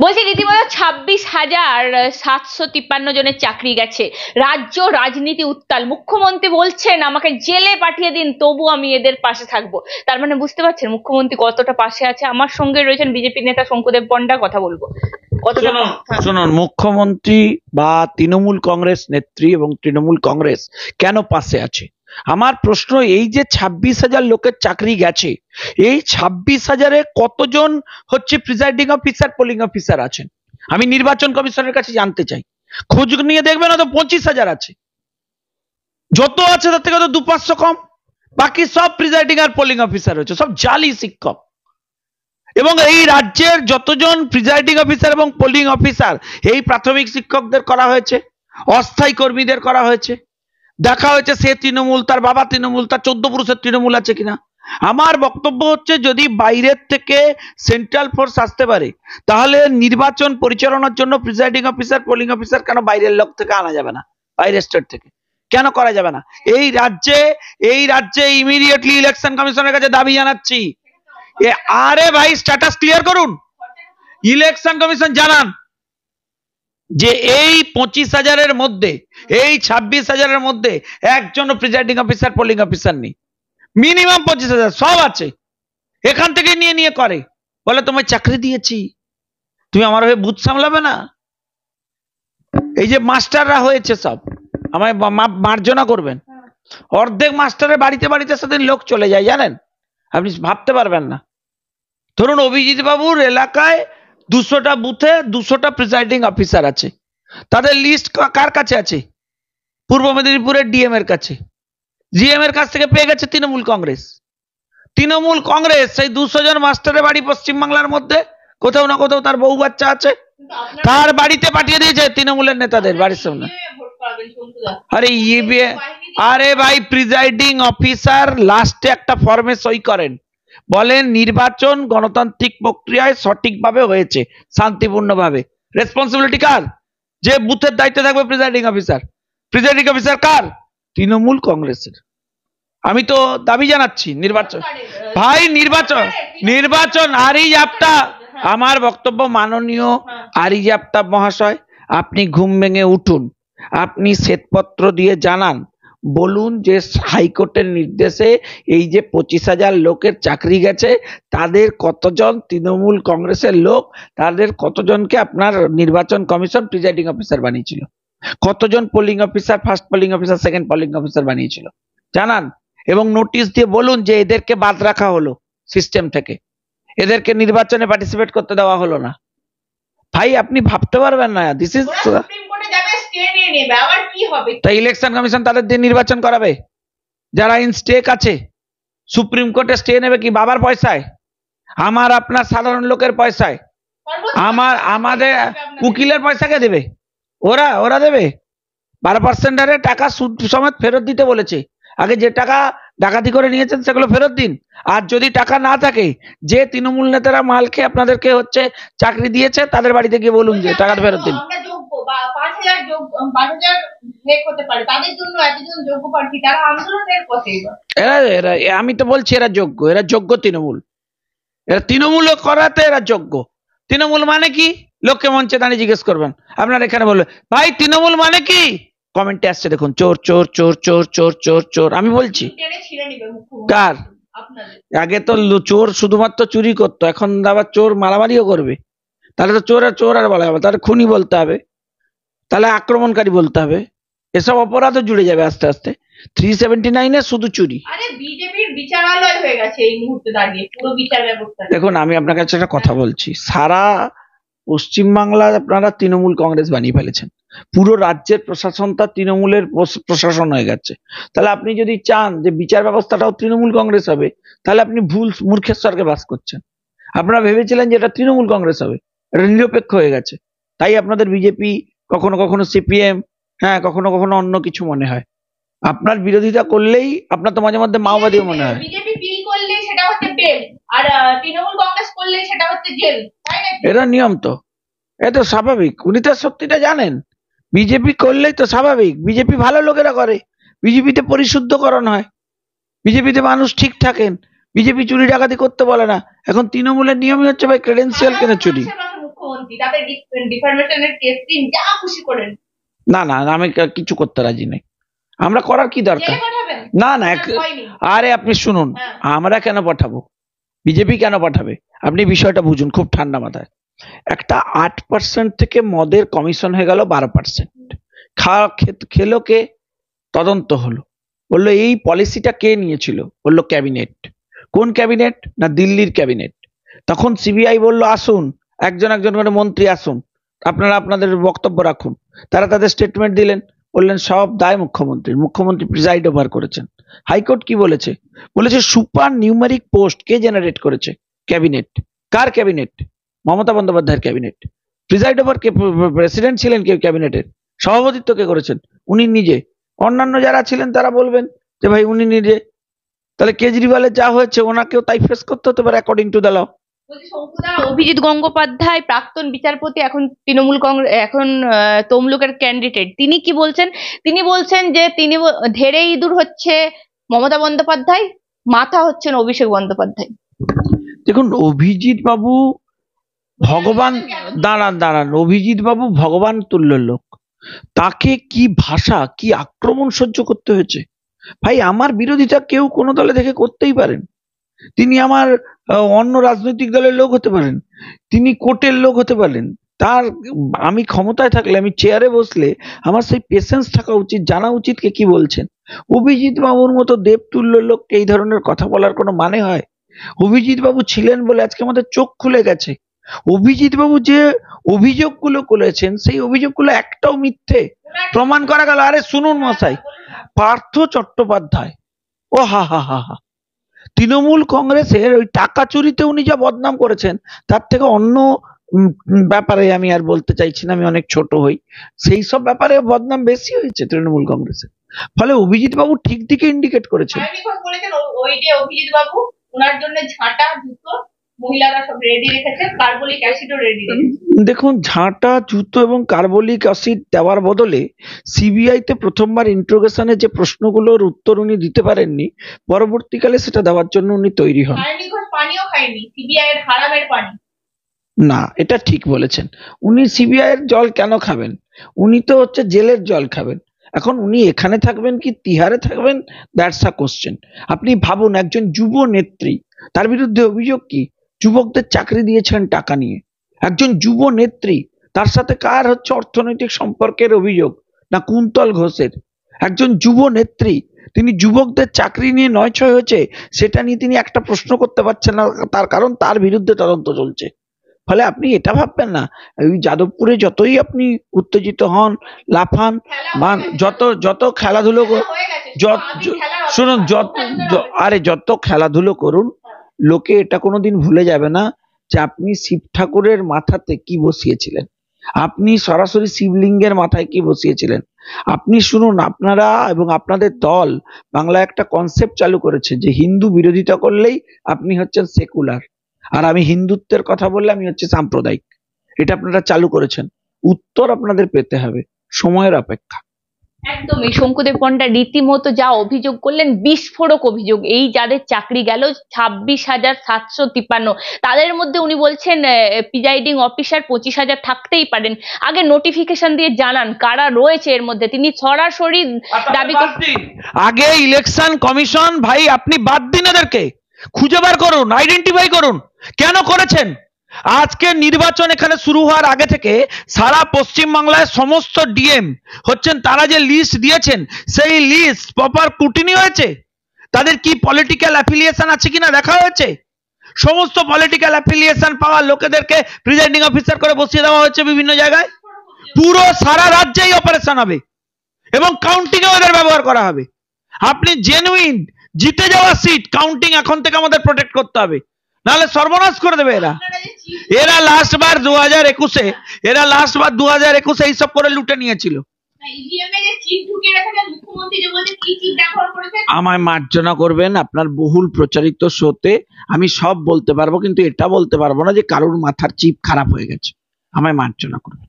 বলছি রীতিমতো 26,753 জনের চাকরি গেছে, রাজ্য রাজনীতি উত্তাল, মুখ্যমন্ত্রী বলছেন আমাকে জেলে পাঠিয়ে দিন তবু আমি এদের পাশে থাকবো। তার মানে বুঝতে পারছেন মুখ্যমন্ত্রী কতটা পাশে আছে। আমার সঙ্গে রয়েছেন বিজেপি নেতা শঙ্কুদেব পণ্ডা, কথা বলবো কতটা। শুনুন, মুখ্যমন্ত্রী বা তৃণমূল কংগ্রেস নেত্রী এবং তৃণমূল কংগ্রেস কেন পাশে আছে? আমার প্রশ্ন, এই যে 26,000 লোকের চাকরি গেছে, এই 26,000-এ কতজন হচ্ছে প্রিজাইডিং অফিসার, পোলিং অফিসার আছেন? আমি নির্বাচন কমিশনের কাছে জানতে চাই। খোঁজ নিয়ে দেখবেন হয়তো 25,000 আছে, যত আছে তার থেকে তো 2-500 কম। বাকি সব প্রিজাইডিং আর পোলিং অফিসার হচ্ছে, সব জালি শিক্ষক। এবং এই রাজ্যের যতজন প্রিজাইডিং অফিসার এবং পোলিং অফিসার, এই প্রাথমিক শিক্ষকদের করা হয়েছে, অস্থায়ী কর্মীদের করা হয়েছে। দেখা হয়েছে সে তৃণমূল, তার বাবা তৃণমূল, তার 14 পুরুষের তৃণমূল আছে কিনা। আমার বক্তব্য হচ্ছে যদি বাইরের থেকে সেন্ট্রাল ফোর্স আসতে পারে তাহলে নির্বাচন পরিচালনার জন্য প্রিজাইডিং অফিসার, পোলিং অফিসার কেন বাইরের লোক থেকে আনা যাবে না? বাইরের স্টেট থেকে কেন করা যাবে না? এই রাজ্যে ইমিডিয়েটলি ইলেকশন কমিশনের কাছে দাবি জানাচ্ছি। আরে ভাই, স্ট্যাটাস ক্লিয়ার করুন, ইলেকশন কমিশন জানান যে এই 25,000-এর মধ্যে, এই 26,000-এর মধ্যে একজন প্রিজাইডিং অফিসার, পোলিং অফিসার নেই। মিনিমাম 25,000 সব আছে, এখান থেকে নিয়ে করে। বলে তোমায় চাকরি দিয়েছি, তুমি আমার হয়ে বুথ সামলাবে না। এই যে মাস্টাররা হয়েছে সব, আমায় মার্জনা করবেন, অর্ধেক মাস্টারের বাড়িতে বাড়িতে সেদিন লোক চলে যায়, জানেন? আপনি ভাবতে পারবেন না। ধরুন অভিজিৎ বাবুর এলাকায় 200টা বুথে 200টা প্রিজাইডিং অফিসার আছে, তাদের লিস্ট কার কাছে আছে? পূর্ব মেদিনীপুরের ডিএম এর কাছে। জিএম এর কাছ থেকে পেয়ে গেছে তৃণমূল কংগ্রেস। সেই 200 জন মাস্টারের বাড়ি পশ্চিমবাংলার মধ্যে কোথাও না কোথাও তার বউ বাচ্চা আছে, তার বাড়িতে পাঠিয়ে দিয়েছে তৃণমূলের নেতাদের বাড়ির সামনে। আরে ভাই, প্রিজাইডিং অফিসার লাস্টে একটা ফর্মে সই করেন, বলেন নির্বাচন গণতান্ত্রিক প্রক্রিয়ায় সঠিকভাবে হয়েছে, শান্তিপূর্ণভাবে। রেসপন্সিবিলিটি কার? যে বুথের দায়িত্বে থাকবে প্রিজাইডিং অফিসার। প্রিজাইডিং অফিসার কার? তৃণমূল কংগ্রেসের। আমি তো দাবি জানাচ্ছি নির্বাচন আরিজ আফতাব। আমার বক্তব্য, মাননীয় আরিজ আফতাব মহাশয়, আপনি ঘুম ভেঙে উঠুন, আপনি শ্বেতপত্র দিয়ে জানান, বলুন যে হাইকোর্টের নির্দেশে এই যে 25,000 লোকের চাকরি গেছে, তাদের কতজন তৃণমূল কংগ্রেসের লোক, তাদের কতজনকে আপনার নির্বাচন কমিশন প্রিজাইডিং অফিসার বানিয়েছিল, কতজন polling officer, first polling officer, second polling officer বানিয়েছিল, জানান। এবং নোটিশ দিয়ে বলুন যে এদেরকে বাদ রাখা হলো সিস্টেম থেকে, এদেরকে নির্বাচনে পার্টিসিপেট করতে দেওয়া হলো না। ভাই আপনি ভাবতে পারবেন না, দিস ইজ তাই ইলেকশন কমিশন তাদের দিয়ে নির্বাচন করাবে যারা ইন স্টেক আছে। সুপ্রিম কোর্টে স্টে নেবে কি বাবার পয়সায়? আমার আপনার সাধারণ লোকের পয়সায়? আমাদের উকিলের পয়সা কে দেবে? ওরা দেবে। 12% হারে টাকা সুদ সমেত ফেরত দিতে বলেছে। আগে যে টাকা ডাকাতি করে নিয়েছেন সেগুলো ফেরত দিন। আর যদি টাকা না থাকে, যে তৃণমূল নেতারা মাল খেয়ে আপনাদেরকে হচ্ছে চাকরি দিয়েছে তাদের বাড়িতে গিয়ে বলুন যে টাকা ফেরত দিন। আমি তো বলছি এরা যোগ্য তৃণমূল, এরা তৃণমূল করাতে এরা যোগ্য। তৃণমূল মানে কি? লোককে মঞ্চে দাঁড়িয়ে জিজ্ঞেস করবেন, আপনার এখানে বলবে ভাই তৃণমূল মানে কি? কমেন্টে আসছে দেখুন, চোর চোর চোর চোর চোর চোর চোর। আমি বলছি কার? আগে তো চোর শুধুমাত্র চুরি করতো, এখন আবার চোর মারামারিও করবে। তাহলে তো চোর আর বলা হবে, তাহলে খুনি বলতে হবে, তাহলে আক্রমণকারী বলতে হবে। এসব অপরাধও জুড়ে যাবে আস্তে আস্তে। 379-এ শুধু চুরি। বিজেপির বিচারালয় হয়ে গেছে এই মুহূর্তে দাঁড়িয়ে পুরো বিচার ব্যবস্থা। দেখুন আমি আপনার কাছে একটা কথা বলছি, সারা পশ্চিমবাংলা আপনারা তৃণমূল কংগ্রেস বানিয়ে ফেলেছেন, পুরো রাজ্যের প্রশাসনটা তৃণমূলের প্রশাসন হয়ে গেছে। তাহলে আপনি যদি চান যে বিচার ব্যবস্থাটাও তৃণমূল কংগ্রেস হবে, তাহলে আপনি ভুল মূর্খেশ্বরকে বাস করছেন। আপনারা ভেবেছিলেন যে এটা তৃণমূল কংগ্রেস হবে, এটা নিরপেক্ষ হয়ে গেছে। তাই আপনাদের বিজেপি, কখনো কখনো সিপিএম, হ্যাঁ কখনো কখনো অন্য কিছু মনে হয়। আপনার বিরোধিতা করলেই আপনার তো মাঝে মধ্যে মাওবাদী মনে হয়। বিজেপি বিল করলে সেটা হচ্ছে বেল, আর তৃণমূল কংগ্রেস করলে সেটা হচ্ছে জেল, তাই না? এটা নিয়ম তো, এটা স্বাভাবিক। উনি তো সত্যিটা জানেন, বিজেপি করলেই তো স্বাভাবিক। বিজেপি ভালো লোকেরা করে, বিজেপিতে পরিশুদ্ধকরণ হয়, বিজেপিতে মানুষ ঠিক থাকেন, বিজেপি চুরি ডাকাতি করতে বলে না। এখন তৃণমূলের নিয়মই হচ্ছে ভাই ক্রেডেন্সিয়াল কেন চুরি। মন্ত্রী, তাতে ডিফার্মেশনের কেস দিন, যা খুশি করেন। না না, আমি কিছু করতে রাজি নেই। আমরা করার কি দরকার? না না, আরে আপনি শুনুন, আমরা কেন পাঠাবো, বিজেপি কেন পাঠাবে? আপনি বিষয়টা বুঝুন খুব ঠান্ডা মাথায়। একটা 8% থেকে মদের কমিশন হয়ে গেল 12%। খেলো কে? তদন্ত হলো, বললো এই পলিসিটা কে নিয়েছিল, বললো ক্যাবিনেট। কোন ক্যাবিনেট? না দিল্লির ক্যাবিনেট। তখন সিবিআই বললো আসুন, একজন একজন করে মন্ত্রী আসুন, আপনারা আপনাদের বক্তব্য রাখুন। তারা তাদের স্টেটমেন্ট দিলেন, বললেন সব দায় মুখ্যমন্ত্রীর, মুখ্যমন্ত্রী প্রিজাইড ওভার করেছেন। হাইকোর্ট কি বলেছে? বলেছে সুপার নিউমেরিক পোস্ট কে জেনারেট করেছে? ক্যাবিনেট। কার ক্যাবিনেট? মমতা বন্দ্যোপাধ্যায়ের ক্যাবিনেট। প্রিজাইড ওভার কে? প্রেসিডেন্ট ছিলেন কেউ ক্যাবিনেটের? সভাপতিত্ব কে করেছেন? উনি নিজে। অন্যান্য যারা ছিলেন তারা বলবেন যে ভাই উনি নিজে। তাহলে কেজরিওয়ালের যা হয়েছে ওনাকেও তাই ফেস করতে হতে পারে according to the law. Abhijit Gangopadhyay প্রাক্তন বিচারপতি, এখন তৃণমূল কংগ্রেস, এখন তমলুকের ক্যান্ডিডেট, তিনি কি বলছেন? তিনি বলছেন যে তিনি ধেড়ে ইঁদুর হচ্ছে মমতা বন্দ্যোপাধ্যায়, মাথা হচ্ছেন অভিষেক বন্দ্যোপাধ্যায়। দেখুন অভিজিৎ বাবু ভগবান, দাঁড়ান, অভিজিৎ বাবু ভগবান তুল্য লোক। তাকে কি ভাষা, কি আক্রমণ সহ্য করতে হয়েছে ভাই! আমার বিরোধিতা কেউ কোনো দলে থেকে করতেই পারেন, তিনি আমার অন্য রাজনৈতিক দলের লোক হতে পারেন, তিনি কোর্টের লোক হতে পারেন, তার আমি ক্ষমতায় থাকলে, আমি চেয়ারে বসলে আমার সেই পেশেন্স থাকা উচিত, জানা উচিত কে কি বলছেন। অভিজিৎ বাবুর মতো দেবতুল্য লোককে এই ধরনের কথা বলার কোনো মানে হয়? অভিজিৎ বাবু ছিলেন বলে আজকে আমাদের চোখ খুলে গেছে। অভিজিৎ বাবু যে অভিযোগগুলো করেছেন সেই অভিযোগগুলো একটাও মিথ্যে প্রমাণ করা গেল। আরে শুনুন মশাই, পার্থ চট্টোপাধ্যায়, ও হা হা হা হা, তৃণমূল কংগ্রেসের ওই টাকা চুরিতে উনি যা বদনাম করেছেন, তার থেকে অন্য ব্যাপারে আমি আর বলতে চাইছি না, আমি অনেক ছোট হই, সেই সব ব্যাপারে বদনাম বেশি হয়েছে তৃণমূল কংগ্রেসের। ফলে অভিজিৎ বাবু ঠিক দিকে ইন্ডিকেট করেছেন। ওই যে অভিজিৎ বাবু, ওনার জন্য ঝাঁটা, জুতো মহিলারা সব রেডি রেখেছে, কার্বলিক অ্যাসিডও রেডি রেখেছে। দেখুন, ঝাঁটা, জুতো এবং কার্বলিক অ্যাসিড দেওয়ার বদলে সিবিআই তে প্রথমবার ইন্ট্রোগেশনে যে প্রশ্নগুলোর উত্তর উনি দিতে পারেননি, পরবর্তীকালে সেটা দেওয়ার জন্য উনি তৈরি হন। পানিও খায়নি, সিবিআই এর হারামের পানি। না, এটা ঠিক বলেছেন। উনি সিবিআই এর জল কেন খাবেন? উনি তো হচ্ছে জেলের জল খাবেন। এখন উনি এখানে থাকবেন কি তিহারে থাকবেন, দ্যাটস আ কোশ্চেন। আপনি ভাবুন, একজন যুব নেত্রী, তার বিরুদ্ধে অভিযোগ কি? যুবকদের চাকরি দিয়েছেন টাকা নিয়ে। একজন যুব নেত্রী, তার সাথে কার হচ্ছে অর্থনৈতিক সম্পর্কের অভিযোগ? না কুন্তল ঘোষের। একজন যুব নেত্রী, তিনি যুবকদের চাকরি নিয়ে নয় ছয় হয়েছে, সেটা নিয়ে তিনি একটা প্রশ্ন করতে পারছেন না, তার কারণ তার বিরুদ্ধে তদন্ত চলছে। ফলে আপনি এটা ভাববেন না, ওই যাদবপুরে যতই আপনি উত্তেজিত হন, লাফান, যত খেলাধুলো শুনুন, যত খেলাধুলো করুন, লোকে এটা কোনোদিন ভুলে যাবে না যে আপনি শিব ঠাকুরের মাথাতে কি বসিয়েছিলেন, আপনি সরাসরি শিবলিঙ্গের মাথায় কি বসিয়েছিলেন। আপনি শুনুন, আপনারা এবং আপনাদের দল বাংলায় একটা কনসেপ্ট চালু করেছে যে হিন্দু বিরোধিতা করলেই আপনি হচ্ছেন সেকুলার, আর আমি হিন্দুত্বের কথা বললে আমি হচ্ছে সাম্প্রদায়িক। এটা আপনারা চালু করেছেন, উত্তর আপনাদের পেতে হবে, সময়ের অপেক্ষা। একদমই। শঙ্কুদেব পণ্ডা রীতিমতো যা অভিযোগ করলেন, বিস্ফোরক অভিযোগ। এই যাদের চাকরি গেল 26,753, তাদের মধ্যে উনি বলছেন প্রিজাইডিং অফিসার 25,000 থাকতেই পারেন। আগে নোটিফিকেশন দিয়ে জানান কারা রয়েছে এর মধ্যে। তিনি সরাসরি দাবি করছেন আগে ইলেকশন কমিশন, ভাই আপনি বাদ দিন, এদেরকে খুঁজে বার করুন, আইডেন্টিফাই করুন কেন করেছেন। আজকে নির্বাচন এখানে শুরু হওয়ার আগে থেকে সারা পশ্চিমবাংলায় সমস্ত ডিএম হচ্ছেন, তারা যে লিস্ট দিয়েছেন সেই লিস্ট প্রপার স্ক্রুটিনি হয়েছে? তাদের কি পলিটিক্যাল অ্যাফিলিয়েশন আছে কিনা দেখা হয়েছে? সমস্ত পলিটিক্যাল অ্যাফিলিয়েশন পাওয়া লোকেদেরকে প্রিজাইডিং অফিসার করে বসিয়ে দেওয়া হয়েছে বিভিন্ন জায়গায়। পুরো সারা রাজ্যেই অপারেশন হবে এবং কাউন্টিং এ ওদের ব্যবহার করা হবে। আপনি জেনুইন জিতে যাওয়া সিট কাউন্টিং এখন থেকে আমাদের প্রোটেক্ট করতে হবে, নাহলে সর্বনাশ করে দেবে এরা লাস্ট বার 2021 এইসব করে লুটে নিয়েছিল। আমায় মার্জনা করবেন, আপনার বহুল প্রচারিত শোতে আমি সব বলতে পারবো, কিন্তু এটা বলতে পারবো না যে কারোর মাথার চিপ খারাপ হয়ে গেছে। আমায় মার্জনা করবেন।